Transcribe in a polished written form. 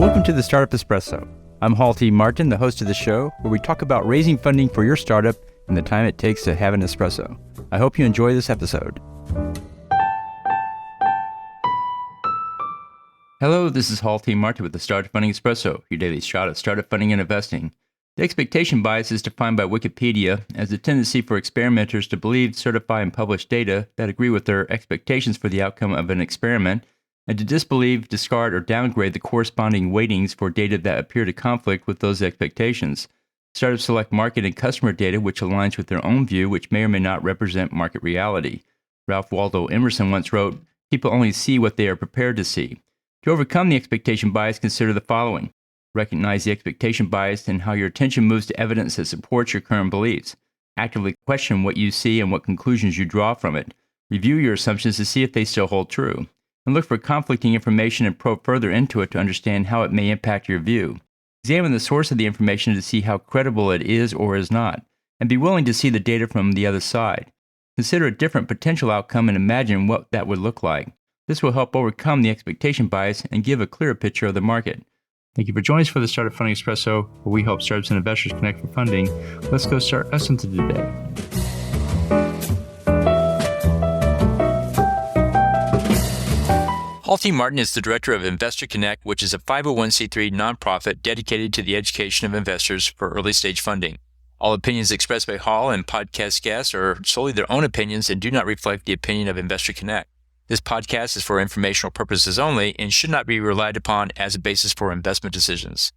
Welcome to the Startup Espresso. I'm Waldo Martin, the host of the show, where we talk about raising funding for your startup and the time it takes to have an espresso. I hope you enjoy this episode. Hello, this is Waldo Martin with the Startup Funding Espresso, your daily shot of startup funding and investing. The expectation bias is defined by Wikipedia as the tendency for experimenters to believe, certify, and publish data that agree with their expectations for the outcome of an experiment, and to disbelieve, discard, or downgrade the corresponding weightings for data that appear to conflict with those expectations. Startups select market and customer data which aligns with their own view, which may or may not represent market reality. Ralph Waldo Emerson once wrote, "People only see what they are prepared to see." To overcome the expectation bias, consider the following. Recognize the expectation bias and how your attention moves to evidence that supports your current beliefs. Actively question what you see and what conclusions you draw from it. Review your assumptions to see if they still hold true. And look for conflicting information and probe further into it to understand how it may impact your view. Examine the source of the information to see how credible it is or is not, and be willing to see the data from the other side. Consider a different potential outcome and imagine what that would look like. This will help overcome the expectation bias and give a clearer picture of the market. Thank you for joining us for the Startup Funding Espresso, where we help startups and investors connect for funding. Let's go start us into today. Waldo Martin is the director of Investor Connect, which is a 501c3 nonprofit dedicated to the education of investors for early-stage funding. All opinions expressed by Hall and podcast guests are solely their own opinions and do not reflect the opinion of Investor Connect. This podcast is for informational purposes only and should not be relied upon as a basis for investment decisions.